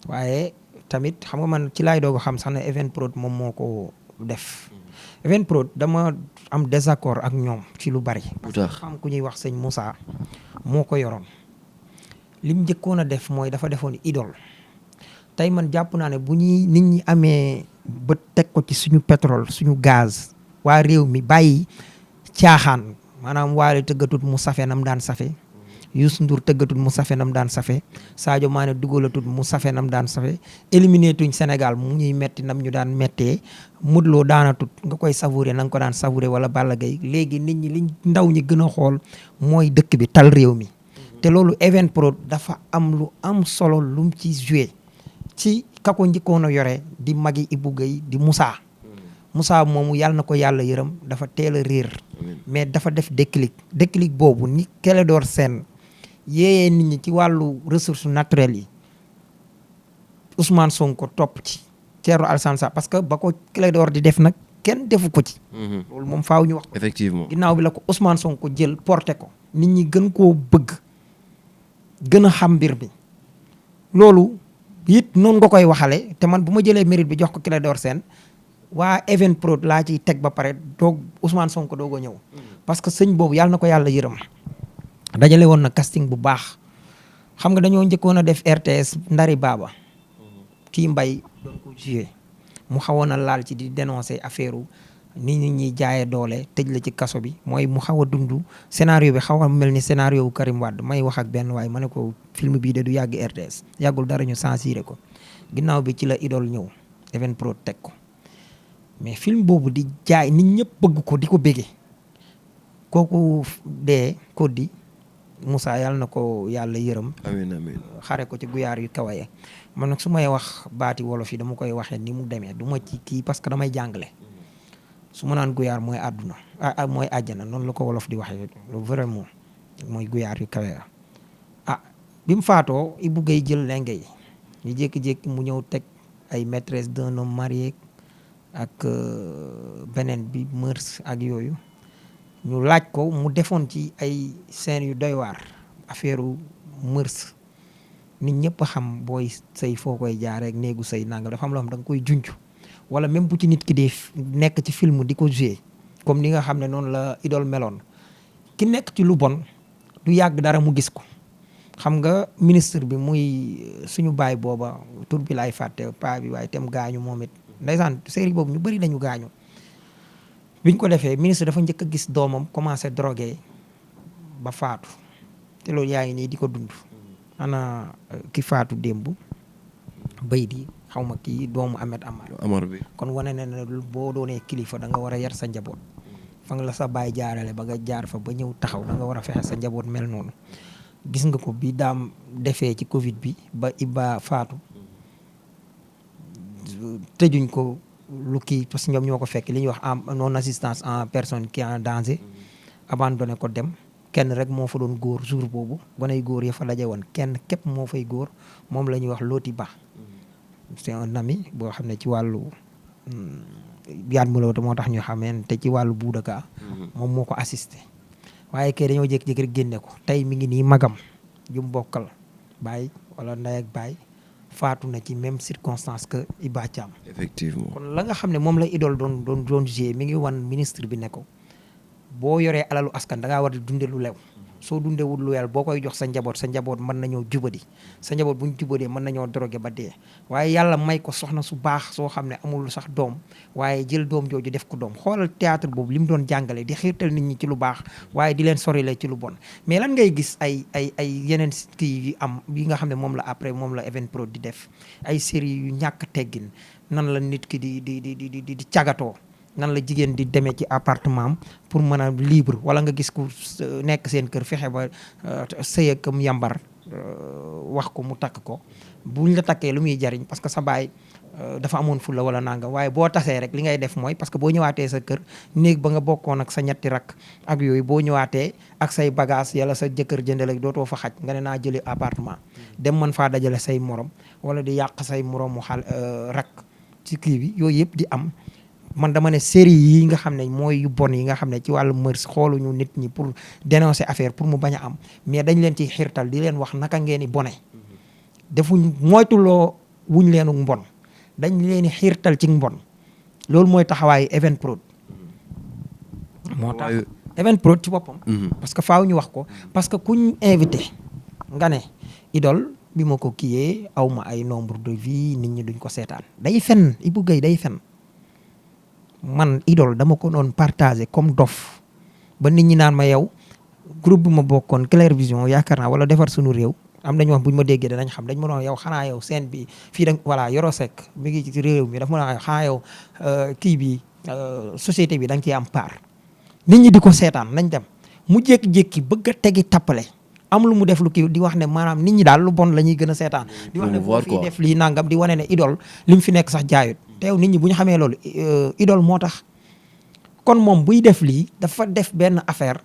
waaye tamit xam nga man ci laay doog a xam sax ne Evenprod moom moo ko def. Evenprod dama am désaccord ak ñoom ci lu bari. lu tax xam ku ñuy wax sëñ Moussa moo ko yoroon lim njëkkoon a def mooy dafa defoon idole tey man jàpp naa ne bu ñuy nit ñi amee ba teg ko ci suñu pétrole suñu gaz waa réew mi bàyyi caaxaan maanaam Wally tëggatut mu safe nam daan safe Youssou Ndour tëggatut mu safe nam daan safe Sadio Mané dugalatut mu safe nam daan safe éliminé tuñ Sénégal mu ñuy metti nam ñu daan mettee Modou Lo daanatut nga koy savouré na nga ko daan savouré wala Balla Gaye léegi nit ñi liñ ndaw ñi gën a xool mooy dëkk bi tal réew mi te loolu Evenprod dafa am lu am solo lum ci joué ci kako njëkkoon a yore di magi Ibou Guèye di Moussa moomu yàlla na ko yàlla yërëm dafa teel a réer mais dafa def déclic boobu ni Clédor Sène yéeyee nit ñi ci wàllu ressources naturelles yi Ousmane Sonko topp ci Thierno Alassane Sall parce que ba ko Clédor di def nag kenn defu ko ci loolu moom faaw ñu wax ko effectivement ginnaaw bi la ko Ousmane Sonko jël porté ko nit ñi gën koo bëgg gën a xam mbir mi loolu it noonu nga koy waxale te man bu ma jëlee mérite bi jox ko Clédor Sène waa Evenprod laa ciy teg ba pare doog Ousmane Sonko doog a ñëw parce que sëñ boobu yàlla na ko yàlla yërëm dajale woon na casting bu baax xam nga dañoo njëkkoon a def RTS Ndari Baba kii mbay doon ko joué mu xawoon a laal ci di dénoncer affaire nit ñi jaayee doole tëj la ci kaso bi mooy mu xaw a dund scénario bi xaw a mel ni scénario wu Karim Wade may wax ak benn waaye ma ne ko film bii de du yàgg RTS yàggul dara ñu censuré ko ginnaaw bi ci la idole ñëw Evenprod teg ko mais film boobu di jaay nit ñëpp bëgg ko di ko bége kooku dee ko di Moussa yàlla na ko yàlla yërëm. amiin amiin xare ko ci guyaar yu kawaye man nag su may wax baati wolof yi dama koy waxee ni mu demee du ma ci kii parce que damay jàngale su ma naan guyaar mooy àdduna mooy àjjana noonu la ko wolof di waxee vraiment mooy guyaar yu kawe bi mu faatoo Ibou Guèye jël lenge yi ñu jékki-jékki mu ñëw teg ay maîtresse d'un homme marié ak beneen bi mœurs ak yooyu ñu laaj ko mu defoon ci ay scènes yu doy waar affaire mœurs nit ñëpp a xam booy sëy foo koy jaar rek néegu sëy nangam dafa am loo xam da nga koy junj wala même bu ci nit ki di nekk ci film di ko jouer comme ni nga xam ne noonu la idole meloon ki nekk ci lu bon du yàgg dara mu gis ko xam nga ministre bi muy suñu baay booba tur bi laay fàtte paa bi waaye tem gaañu moom it ndeysaan série boobu ñu bëri dañu gaañu biñ ko defee ministre dafa njëkk a gis doomam commencé drogué ba faatu te loolu yaa ngi nii di ko dund ana ki faatu démb bay di xaw ma kii doomu Amar bi kon wane na ne boo doonee kilifa da nga war a yar sa njaboot fa nga la sa baay jaarale ba nga jaar fa ba ñëw taxaw da nga war a fexe sa njaboot mel noonu gis nga ko bi daam defee ci Covid bi ba Iba faatu tëjuñ ko lu kii parce que ñoom ñoo ko fekk li ñuy wax en non assistance en personne qui est en danger abandonné ko dem kenn rek moo fa doon góor jour boobu goney góor ya fa daje woon kenn képp moo fay góor moom la ñuy wax Loti Ba c'est un ami boo xam ne ci wàllu yaat mu lawta moo tax ñu xameen te ci wàllu buudaka moom moo ko assisté waaye kay dañoo jékki-jékki rek génne ko tey mi ngi nii magam jum bokkal baay wala ndey ak baay faatu na ci même circonstance que Iba Thiam. effectivement kon la nga xam ne moom la idole doon jouer mi ngi wan ministre bi ne ko boo yoree alalu askan da ngaa war di dunde lu lew soo dundewul lu lew boo koy jox sa njaboot mën nañoo jubadi sa njaboot bu ñu jubadee mën nañoo drogué ba dee waaye yàlla may ko soxna su baax soo xam ne amul sax doom waaye jël doom jooju def ko doom xoolal théâtre boobu li mu doon jàngale di xiirtal nit ñi ci lu baax waaye di leen sorile ci lu bon mais lan ngay gis ay yeneen kii yi am yi nga xam ne moom la après moom la Evenprod di def ay série yu ñàkk teggin nan la nit ki di cagatoo nan la jigéen di demee ci appartement am pour mën a libre wala nga gis ku nekk seen kër fexe ba sëy ak yambar wax ko mu takk ko buñ la takkee lu muy jariñ parce que sa baay dafa amoon fulla wala nanga waaye boo tasee rek li ngay def mooy parce que boo ñëwaatee sa kër néeg ba nga bokkoon ak sa ñetti rak ak yooyu boo ñëwaatee ak say bagage yàlla sa jëkkër jëndale dootoo fa xaj nga ne naa jëli appartement dem mën faa dajale say morom wala di yàq say moromu rak ci kii bi yooyu yëpp di am man dama ne série yi nga xam ne mooy yu bon yi nga xam ne ci wàllu mërs xooluñu nit ñi pour dénoncer affaire pour mu bañ a am mais dañ leen ciy xiirtal di leen wax naka ngeen di bone defuñ moytuloo wuñ leenu mbon dañ leen di xiirtal ci mbon loolu mooy taxawaayu Evenprod moo tax Evenprod ci boppam parce que faaw ñu wax ko parce que kuñ invité nga ne idole bi ma ko kiyee aw ma ay nombre de vie nit ñi duñ ko seetaan day fen Ibou Guèye day fen man idole dama ko doon partagé comme dof ba nit ñi naan ma yow groupe bu ma bokkoon Clair Vision yaakaar naa wala defar suñu réew am nañu wax bu ñu ma déggee danañ xam dañ ma doon yow xanaa yow scène bi fii da voilà Yoro Seck mi ngi ci réew mi dafa ma doon xanaa yow kii bi société bi da nga ciy am part nit ñi di ko seetaan nañ dem mu jékki-jékki bëgg a tegi tappale am lu mu def lu kii di wax ne maanaam nit ñi daal lu bon la ñuy gën a seetaan di wax ne boo fii def lii nangam di wane ne idole li mu fi nekk sax jaayut teew nit ñi bu ñu xamee loolu idole moo tax kon moom buy def lii dafa def benn affaire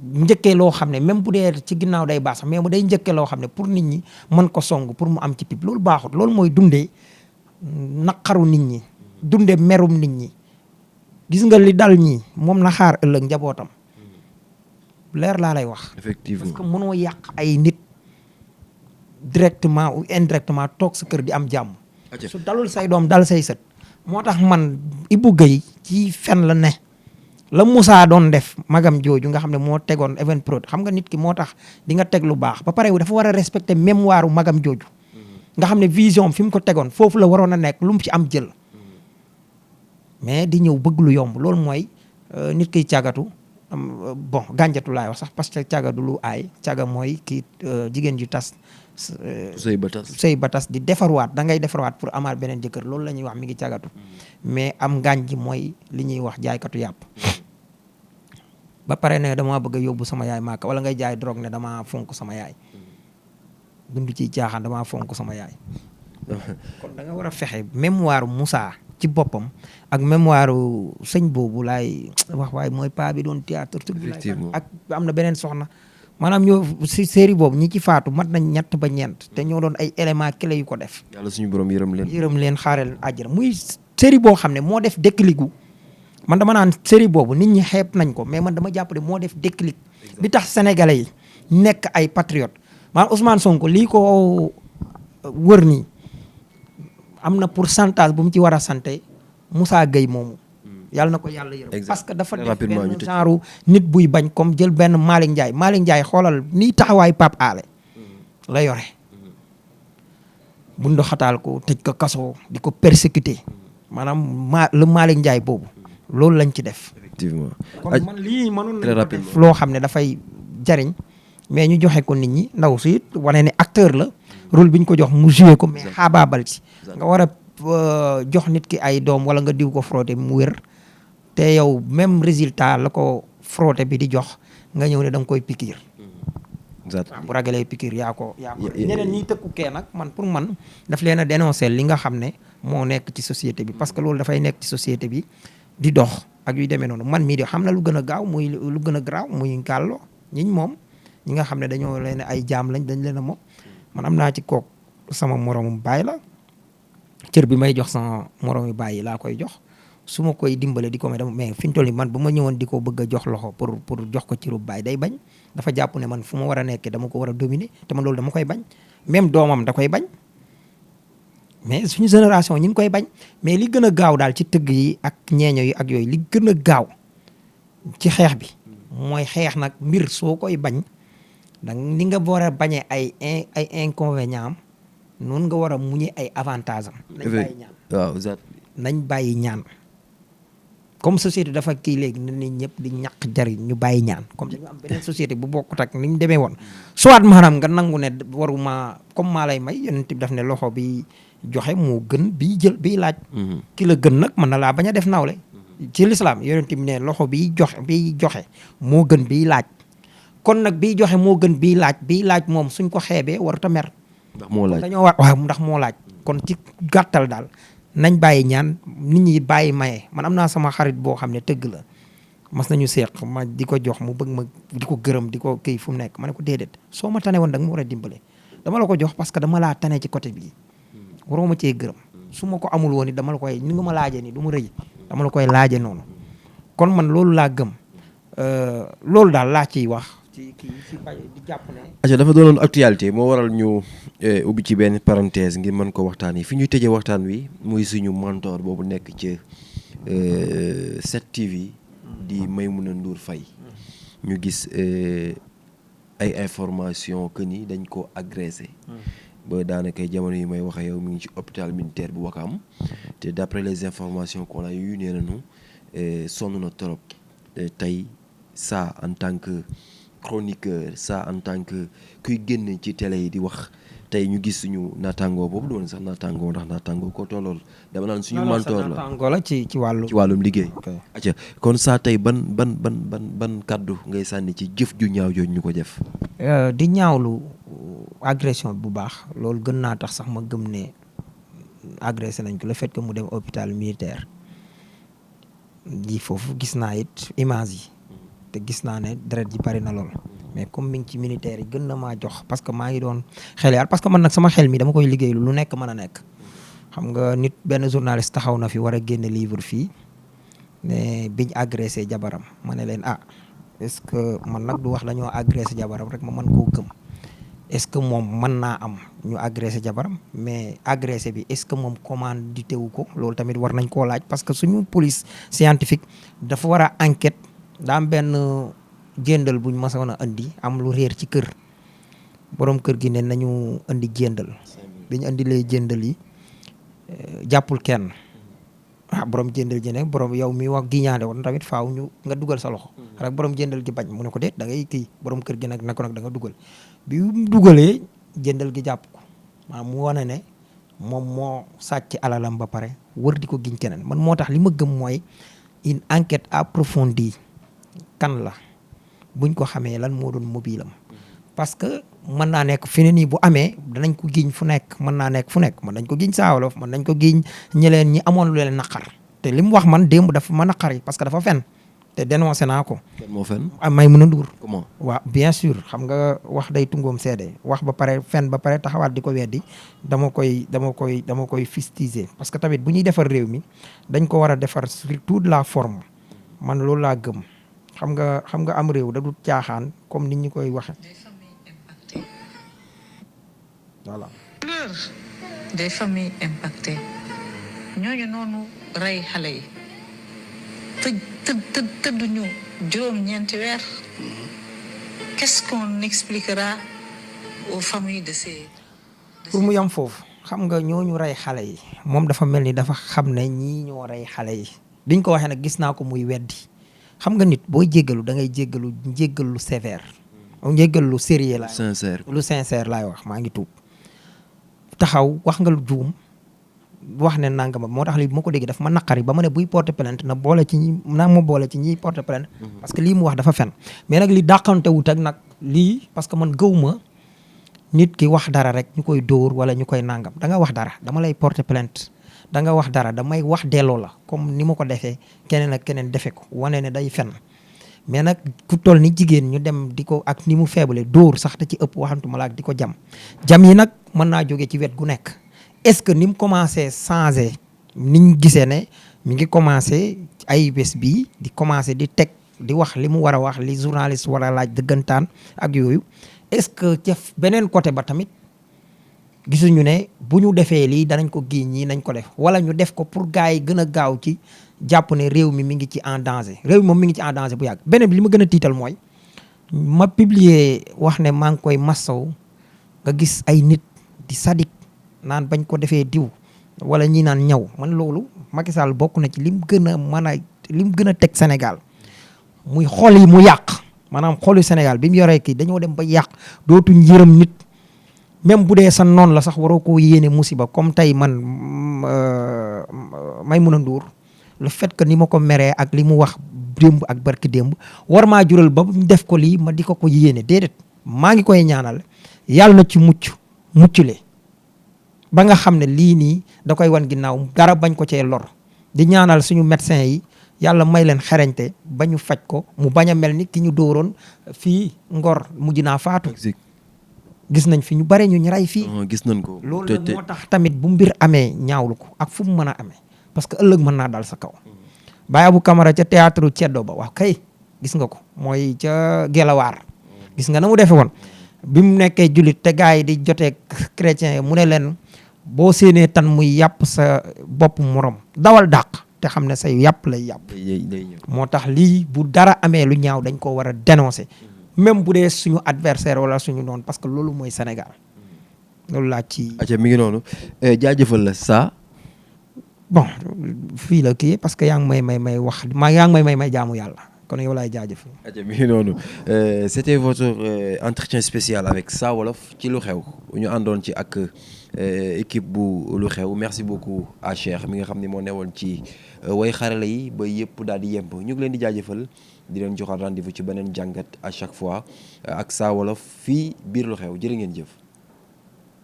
njëkkee loo xam ne même bu dee ci ginnaaw day baax sax mais mu day njëkkee loo xam ne pour nit ñi mën ko song pour mu am ci pip loolu baaxut loolu mooy dundee naqaru nit ñi dundee merum nit ñi gis nga li dal ñi moom na xaar ëllëg njabootam leer laa lay wax effectivement parce que mënoo yàq ay nit directement ou indirectement toog sa kër di am jàmm su dalul say doom dal say sët moo tax man Ibou Guèye ci fen la ne la Moussa doon def magam jooju nga xam ne moo tegoon Evenprod xam nga nit ki moo tax di nga teg lu baax ba pare dafa war a respecter mémoire magam jooju nga xam ne vision fi mu ko tegoon foofu la waroon a nekk lu mu ci am jël mais di ñëw bëgg lu yomb loolu mooy nit kiy càggatu bon gànjatu laay wax sax parce que càgga du lu aay càgga mooy kii jigéen ju tas sëy ba tas di defarwaat da ngay defarwaat pour amaat beneen jëkkër loolu la ñuy wax mi ngi càggatu mais am ngaañ ji mooy li ñuy wax jaaykatu yàpp ba pare ne dama bëgg a yóbbu sama yaay maaka wala ngay jaay drogue ne dama fonk sama yaay dund ci caaxaan dama fonk sama yaay kon da nga war a fexe mémoire Moussa ci boppam ak mémoire sëñ boobu laay wax waaye mooy paa bi doon théâtre ak am na beneen soxna maanaam ñoo si série boobu ñi ci faatu mat nañ ñett ba ñeent te ñoo doon ay élément clé yu ko def yàlla suñu borom yërëm leen xaareel àjjana muy série boo xam ne moo def déclic gu man dama naan série boobu nit ñi xeeb nañ ko mais man dama jàpp ne moo def déclic bi tax sénégalais yi nekk ay patriote maanaam Ousmane Sonko lii ko wër nii am na pourcentage bu mu ci war a sante Moussa Guèye moomu yàlla na ko yàlla yërëm parce que dafa def benn genre nit buy bañ comme jël benn Malick Ndiaye xoolal nii taxawaay Pape Alé la yore bu ndoxataal ko tëj ko kaso di ko persécuter maanaam le Malick Ndiaye boobu loolu lañ ci def effectivement kon man lii mënoon na def loo xam ne dafay jariñ mais ñu joxe ko nit ñi ndaw si it wane ne acteur la rôle bi ñu ko jox mu joué ko mais xaabaabal ci nga war a jox nit ki ay doom wala nga diw ko frotté mu wér te yow même résultat la ko frotté bi di jox nga ñëw ne da nga koy pikiir bu ragalee pikiir yaa ko ñeneen ñiy tëkku kee nag man pour man daf leen a dénoncer li nga xam ne moo nekk ci société bi parce que loolu dafay nekk ci société bi di dox ak yu demee noonu man mii di xam na lu gën a gaaw muy lu gën a garaaw muy Ngàllo ñiñ moom ñi nga xam ne dañoo leen ay jaam lañ dañ leen a moom man am naa ci kook sama moromu baay la cër bi may jox sama moromu baay yi laa koy jox su ma koy dimbale di ko mais fi ñu toll nii man bu ma ñëwoon di ko bëgg a jox loxo pour jox ko cëru baay day bañ dafa jàpp ne man fu ma war a nekkee dama ko war a dominer te man loolu dama koy bañ même doomam da koy bañ mais suñu génération ñu ngi koy bañ mais li gën a gaaw daal ci tëgg yi ak ñeeño yi ak yooyu li gën a gaaw ci xeex bi mooy xeex nag mbir soo koy bañ dang ni nga war a bañee ay inconvénients am noonu nga war a muñee ay avantages am. nañ bàyyi ñaan waaw nañ bàyyi ñaan comme société dafa kii léegi na nit ñëpp di ñàkk jariñ ñu bàyyi ñaan comme dañu am beneen société bu bokkut ak ni ñu demee woon soit maanaam nga nangu ne waruma comme maa lay may yonent bi daf ne loxo bi joxe moo gën bi jël bi laaj ki la gën nag mën na laa bañ a def nawle ci lislaam yonent bi ne loxo bi joxe moo gën bi laaj kon nag bi joxe moo gën bi laaj moom suñ ko xeebee warut a mer ndax moo laaj dañoo war waaw ndax moo laaj kon ci gàttal daal nañ bàyyi ñaan nit ñi bàyyi maye man am naa sama xarit boo xam ne tëgg la mas nañu seeq ma di ko jox mu bëgg ma di ko gërëm di ko kii fu mu nekk ma ne ko déedéet soo ma tane woon da nga ma war a dimbale dama la ko jox parce que dama laa tane ci côté bii waroo ma cee gërëm su ma ko amul woon it dama la koy ni nga ma laajee nii du ma rëy dama la koy laaje noonu kon man loolu laa gëm loolu daal laa ciy wax ci kii ci di jàpp ne. aca dafa doonoon actualité moo waral ñu ubbi ci benn parenthèse ngir mën ko waxtaan yi fi ñuy tëjee waxtaan wi muy suñu mentor boobu nekk ci 7TV di Maimouna Ndour Faye ñu gis ay information que ni dañ ko agressé ba daanaka jamono yi may waxe yow mi ngi ci hôpital militaire bu Wakam te d'après les informations qu'on a eu nee nañu sonn na trop tey ça en tant que chroniqueur ça en tant que kuy génn ci télé yi di wax tey ñu gis suñu naataangoo boobu doon sax naataangoo ndax naataangoo ko tollool dama naan suñu mentor la naataangoo la ci wàllum liggéey acca kon saa tey ban kàddu ngay sànni ci jëf ju ñaaw jooju ñu ko jëf di ñaawlu agression bu baax loolu gën naa tax sax ma gëm ne agressé nañ ko le fait que mu dem hôpital militaire ji foofu gis naa it image yi te gis naa ne deret ji bari na lool mais comme mi ngi ci militaire yi gën na maa jox parce que maa ngi doon xel yaar parce que man nag sama xel mi dama koy liggéey lu nekk mën a nekk xam nga nit benn journaliste taxaw na fi war a génne livre fii ne biñ agressé jabaram ma ne leen est-ce que man nag du wax dañoo agressé jabaram rek ma mën koo gëm est-ce que moom mën naa am ñu agressé jabaram mais agressé bi est-ce que moom commandité wu ko loolu tamit war nañ koo laaj parce que suñu police scientifique dafa war a enquête daa am benn jéndal buñ masoon a indi am lu réer ci kër borom kër gi ne nañu indi jéndal bi ñu indilee jéndal yi jàppul kenn borom jéndal ji ne borom yow mi wax giñaande woon tamit faaw ñu nga dugal sa loxo rek borom jéndal gi bañ mu ne ko déet da ngay kii borom kër gi nag ne ko nag da nga dugal bi mu dugalee jéndal gi jàpp ko maanaam mu wane ne moom moo sàcc alalam ba pare wër di ko giñ keneen man moo tax li ma gëm mooy une enquête approfondie kan la buñ ko xamee lan moo doon mobile am parce que mën naa nekk fi ne nii bu amee danañ ko giñ fu nekk mën naa nekk fu nekk mën nañ ko giñ Saa Wolof mën nañ ko giñ ñi ñi amoon lu leen naqar te li mu wax man démb dafa ma naqar yi parce que dafa fen te dénoncé naa ko. kan moo fen Maimouna Ndour. comment waaw bien sûr xam nga wax day tungoom seede wax ba pare fen ba pare taxawaat di ko weddi dama koy fustiger parce que tamit bu ñuy defar réew mi dañ ko war a defar sur toute la forme man loolu laa gëm xam nga am réew da du caaxaan comme nit ñi koy waxe voilà. des familles impactées ñooñu noonu rey xale yi tëdduñu juróom-ñeenti weer qu'est-ce qu'on expliquera aux familles de ces. pour mu yam foofu xam nga ñooñu rey xale yi moom dafa mel ni dafa xam ne ñii ñoo rey xale yi biñ ko waxee nag gis naa ko muy weddi xam nga nit booy jéggalu da ngay jéggalu lu sévère njéggal lu sérieux la lu sincère laay wax maa ngi tuub taxaw wax nga lu juum wax ne nangama moo tax lii bu ma ko déggee daf ma naqari ba ma ne buy porter plainte na boole ci ñi porter plainte parce que lii mu wax dafa fen mais nag li dàqante wut ak nag lii parce que man gëwuma nit ki wax dara rek ñu koy dóor wala ñu koy nangam da nga wax dara dama lay porter plainte da nga wax dara damay wax delloo la comme ni ma ko defee keneen ak keneen defe ko wane ne day fen mais nag ku toll ni jigéen ñu dem di ko ak ni mu faible dóor sax da ci ëpp waxantuma la ak di ko jam yi nag mën naa jóge ci wet gu nekk est-ce que ni mu commencé changé niñ gisee ne mi ngi commencé ay bés bii di commencé di teg di wax li mu war a wax li journaliste war a laaj dëggantaan ak yooyu est-ce que ca beneen côté ba tamit gisuñu ne bu ñu defee lii danañ ko giiñ ñii nañ ko def wala ñu def ko pour gars yi gën a gaaw ci jàpp ne réew mi ngi ci en danger réew mi moom mi ngi ci en danger bu yàgg. beneen bi li ma gën a tiital mooy ma publier wax ne maa ngi koy massaw nga gis ay nit di sadik naan bañ ko defee diw wala ñi naan ñaw man loolu Macky Sall bokk na ci lim gën a mën a lim gën a teg Sénégal muy xol yi mu yàq maanaam xolu Sénégal bi mu yoree kii dañoo dem ba yàq dootuñ yërëm nit même bu dee sa noonu la sax waroo koo yéene musiba comme tey man Maimouna Ndour le fait que ni ma ko meree ak li mu wax démb ak barki démb war maa jural ba mu def ko lii ma di ko yéene déedéet maa ngi koy ñaanal yàlla na ci muccule ba nga xam ne lii nii da koy wan ginnaaw dara bañ ko cee lor di ñaanal suñu médecin yi yàlla may leen xarañte ba ñu faj ko mu bañ a mel ni ki ñu dóoroon fii Ngor mujj naa faatu. gis nañ fi ñu bare ñu rey fii. gis nañ ko. loolu nag moo tax tamit bu mbir amee ñaawlu ko ak fu mu mën a amee parce que ëllëg mën naa dal sa kaw. Baye Abou Camara ca théâtre Ceddo ba wax kay gis nga ko mooy ca Gelawaar gis nga na mu defee woon bi mu nekkee jullit te gars yi di jotee chrétien yi mu ne leen boo séenee tan muy yàpp sa bopp morom dawal dàq te xam ne say yàpp lay yàpp. moo tax lii bu dara amee lu ñaaw dañ ko war a dénoncer. même bu dee suñu adversaire wala suñu noonu parce que loolu mooy Sénégal loolu laa ci. acca mi ngi noonu jaajëfal la ça. bon fii la kii parce que yaa ngi may wax yaa ngi may jaamu yàlla kon yow laay jaajëfal. acca mi ngi noonu c'était votre entretien spécial avec Saa Wolof ci lu xew ñu àndoon ci ak équipe bu lu xew merci beaucoup à Cheikh mi nga xam ne moo newoon ci way xarala yi ba yëpp daal di yemb ñu ngi leen di jaajëfal. di leen joxal rendez-vous ci beneen jàngat à chaque fois ak Saa Wolof fii biir lu xew jërë ngeen jëf.